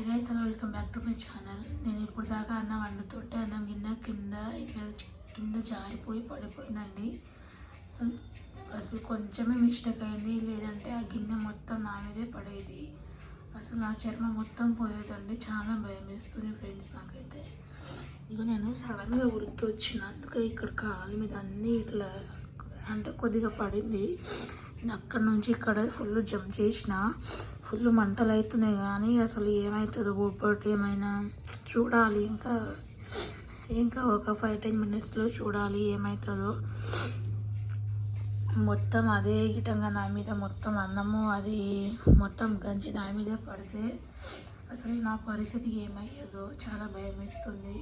Guys hello welcome back to my channel. నేను ఇప్పుడు దాకా అన్నం వండుతుంటే అన్నం కింద ఇట్లా కింద జారిపోయి పడిపోయిందండి. అసలు కొంచెమే మిస్టేక్ అయింది, లేదంటే ఆ గిన్నె మొత్తం నా మీదే పడేది. అసలు నా చర్మం మొత్తం పోయేదండి. చాలా భయం వేస్తుంది ఫ్రెండ్స్ నాకైతే. ఇక నేను సడన్గా ఉరికి వచ్చిన, అందుకే ఇక్కడ కాలు మీద అన్నీ ఇట్లా అంటే కొద్దిగా పడింది. అక్కడ నుంచి ఇక్కడ ఫుల్ జంప్ చేసిన, ఫుల్ మంటలు అవుతున్నాయి. కానీ అసలు ఏమవుతుందో ఒక్కటి ఏమైనా చూడాలి. ఇంకా ఒక 5-10 మినిట్స్లో చూడాలి ఏమవుతుందో. మొత్తం అదే గిటంగా నా మీద మొత్తం అన్నము అది మొత్తం గంజి నా మీదే పడితే అసలు నా పరిస్థితి ఏమయ్యేదో చాలా భయం వేస్తుంది.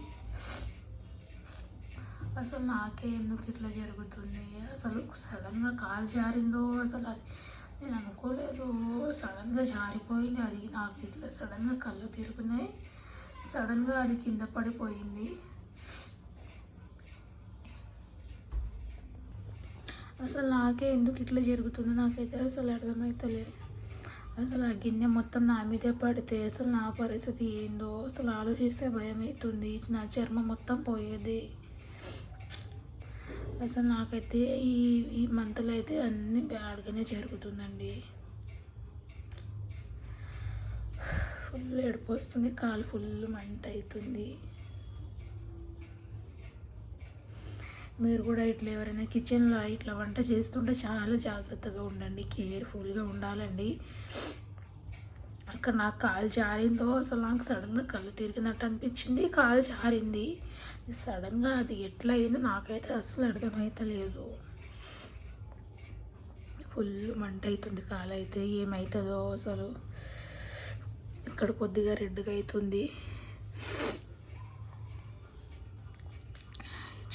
అసలు నాకే ఎందుకు ఇట్లా జరుగుతుంది? అసలు సడన్గా కాలు జారిందో అసలు అది నేను అనుకోలేదు. సడన్గా జారిపోయింది అది. నాకు ఇట్లా సడన్గా కళ్ళు తిరుగుతున్నాయి, సడన్గా అది కింద పడిపోయింది. అసలు నాకే ఎందుకు ఇట్లా జరుగుతుందో నాకైతే అసలు అర్థమవుతలేదు. అసలు ఆ గిన్నె మొత్తం నా మీదే పడితే అసలు నా పరిస్థితి ఏందో అసలు ఆలోచిస్తే భయం అవుతుంది. నా చర్మం మొత్తం పోయేది. అసలు నాకైతే ఈ మంత్లో అయితే అన్నీ బ్యాడ్గానే జరుగుతుందండి. ఫుల్ ఏడుపు వస్తుంది, కాలు ఫుల్ మంట అవుతుంది. మీరు కూడా ఇట్లా ఎవరైనా కిచెన్లో ఇట్లా వంట చేస్తుంటే చాలా జాగ్రత్తగా ఉండండి, కేర్ఫుల్గా ఉండాలండి. అక్కడ నాకు కాలు జారిందో అసలు నాకు సడన్గా కళ్ళు తిరిగినట్టు అనిపించింది. కాలు జారింది సడన్గా, అది ఎట్లా అయిందో నాకైతే అసలు అర్థమవుతలేదు. ఫుల్ మంట అవుతుంది కాలు అయితే. ఏమవుతుందో అసలు. ఇక్కడ కొద్దిగా రెడ్గా అవుతుంది.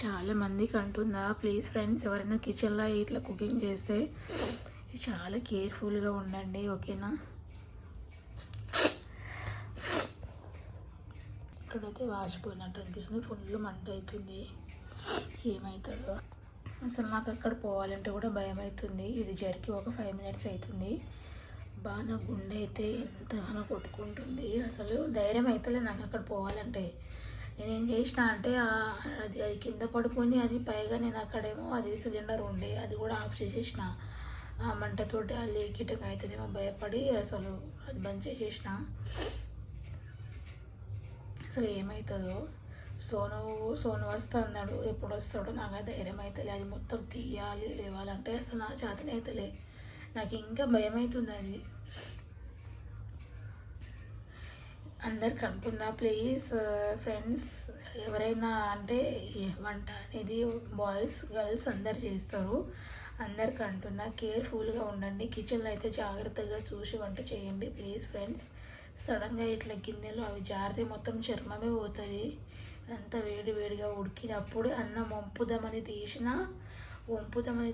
చాలా మందికి అంటుందా? ప్లీజ్ ఫ్రెండ్స్, ఎవరైనా కిచెన్లో ఇట్లా కుకింగ్ చేస్తే చాలా కేర్ఫుల్గా ఉండండి, ఓకేనా? ఇక్కడైతే వాసిపోయినట్టు అనిపిస్తుంది. ఫుల్ మంట అవుతుంది. ఏమవుతుందో అసలు. నాకు అక్కడ పోవాలంటే కూడా భయం అవుతుంది. ఇది జరిగి ఒక 5 మినిట్స్ అవుతుంది. బాగా గుండె అయితే ఎంతగానో కొట్టుకుంటుంది. అసలు ధైర్యం అవుతలే నాకు అక్కడ పోవాలంటే. నేనేం చేసిన అంటే అది కింద పడుకొని అది పైగా నేను అక్కడేమో అది సిలిండర్ ఉండే అది కూడా ఆఫ్ చేసేసిన. ఆ మంటతోటి ఆ లీకిటంగా అవుతుందేమో భయపడి అసలు అది బంద్ చేసేసిన. అసలు ఏమవుతుందో. సోను వస్తా అన్నాడు, ఎప్పుడు వస్తాడో నాకు ధైర్యం అవుతలే. అది మొత్తం తీయాలి లేవాలంటే అసలు నా చేతనే అవుతలే. నాకు ఇంకా భయం అవుతుంది అది. అందరికి అంటున్నా ప్లీజ్ ఫ్రెండ్స్, ఎవరైనా అంటే వంట అనేది బాయ్స్ గర్ల్స్ అందరు చేస్తారు. అందరికి అంటున్నా కేర్ఫుల్గా ఉండండి. కిచెన్లో అయితే జాగ్రత్తగా చూసి వంట చేయండి ప్లీజ్ ఫ్రెండ్స్. సడన్గా ఇట్లా గిన్నెలు అవి జారితే మొత్తం చర్మమే పోతుంది. అంత వేడిగా ఉడికినప్పుడు అన్నం వంపుదామని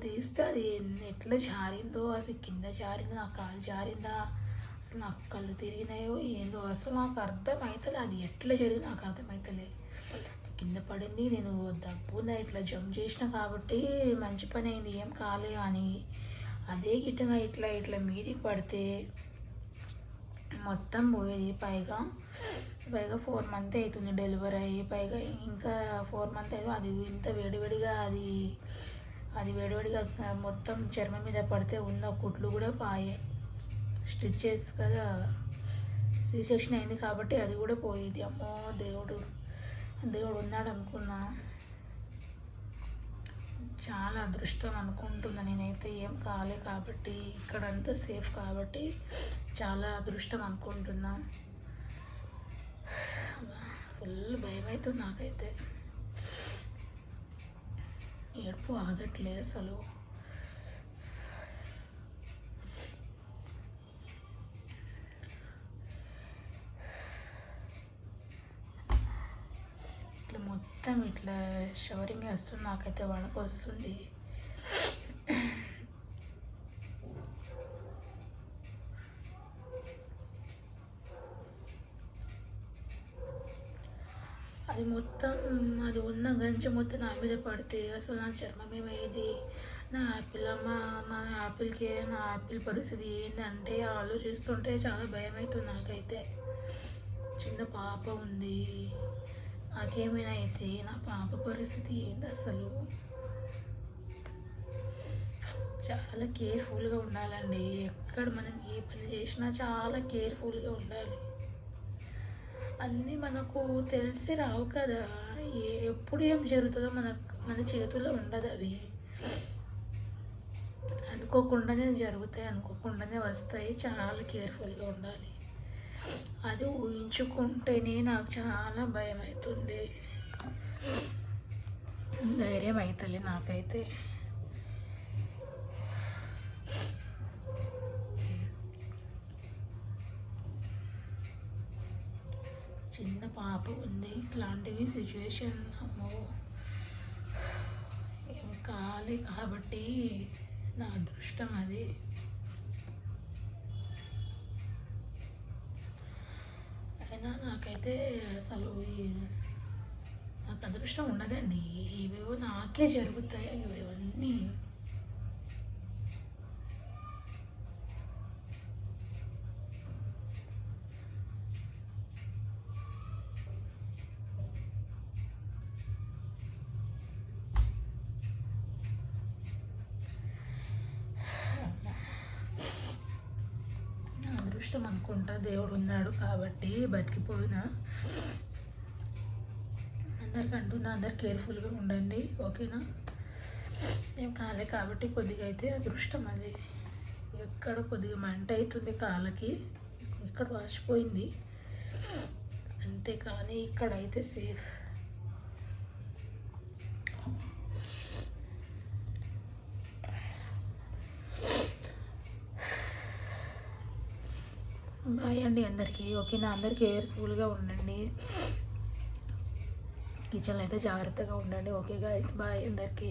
తీస్తే అది ఎట్లా జారిందో, అసలు కింద జారిందో, నా కాలు జారిందా, అసలు నాకు కళ్ళు తిరిగినాయో ఏందో అసలు నాకు అర్థమవుతలే. అది ఎట్లా జరిగింది నాకు అర్థమవుతలే. కింద పడింది, నేను దబ్బున ఇట్లా జంప్ చేసిన కాబట్టి మంచి పని అయింది, ఏం కాలే. అని అదే గిట్టగా ఇట్లా మీదికి పడితే మొత్తం పోయేది. పైగా 4 మంత్ అవుతుంది డెలివరీ అయ్యి. పైగా ఇంకా 4 మంత్ అయితే అది ఇంత వేడివేడిగా అది వేడివేడిగా మొత్తం చర్మం మీద పడితే ఉన్న కుట్లు కూడా పాయే. స్టిచెస్ కదా, సి సెక్షన్ అయింది కాబట్టి అది కూడా పోయేది. అమ్మో దేవుడు ఉన్నాడు అనుకున్నా. చాలా అదృష్టం అనుకుంటున్నా నేనైతే. ఏం కాలే కాబట్టి, ఇక్కడంతా సేఫ్ కాబట్టి చాలా అదృష్టం అనుకుంటున్నా. ఫుల్ భయం అవుతుంది నాకైతే. ఏడుపు ఆగట్లేదు అసలు. ఇట్లా మొత్తం ఇట్లా షవరింగ్ వేస్తుంది, నాకైతే వణుకు వస్తుంది. అది మొత్తం అది ఉన్న గంజి మొత్తం నా మీద పడితే అసలు నా చర్మం ఏమయ్యేది? నా యాపిల్ పరిస్థితి ఏంటంటే ఆలోచిస్తుంటే చాలా భయం అవుతుంది నాకైతే. చిన్న పాప ఉంది. నాకేమైనా అయితే నా పాప పరిస్థితి ఏంటి అసలు? చాలా కేర్ఫుల్గా ఉండాలండి. ఎక్కడ మనం ఏ పని చేసినా చాలా కేర్ఫుల్గా ఉండాలి. అన్నీ మనకు తెలిసి రావు కదా, ఎప్పుడు ఏం జరుగుతుందో మన చేతుల్లో ఉండదు. అవి అనుకోకుండానే జరుగుతాయి, అనుకోకుండానే వస్తాయి. చాలా కేర్ఫుల్గా ఉండాలి. అది ఊహించుకుంటేనే నాకు చాలా భయం అవుతుంది, ధైర్యం అవుతుంది నాకైతే. చిన్న పాప ఉంది, ఇట్లాంటివి సిచ్యువేషన్ అమ్మో ఏం కాలే కాబట్టి నా అదృష్టం అది. అయినా నాకైతే అసలు నాకు అదృష్టం ఉండదండి. ఇవేవో నాకే జరుగుతాయి ఇవన్నీ. అదృష్టం అనుకుంటా, దేవుడు ఉన్నాడు కాబట్టి బతికిపోయినా. అందరికంటున్నా, అందరు కేర్ఫుల్గా ఉండండి, ఓకేనా? ఏం కాలే కాబట్టి కొద్దిగా అయితే అదృష్టం అది. ఎక్కడ కొద్దిగా మంట అవుతుంది కాళ్ళకి, ఇక్కడ వాసిపోయింది అంతే, కానీ ఇక్కడైతే సేఫ్. బాయ్ అండి అందరికీ, ఓకేనా? అందరు కేర్ఫుల్గా ఉండండి, కిచెన్లో అయితే జాగ్రత్తగా ఉండండి, ఓకే గాయస్? బాయ్ అందరికీ.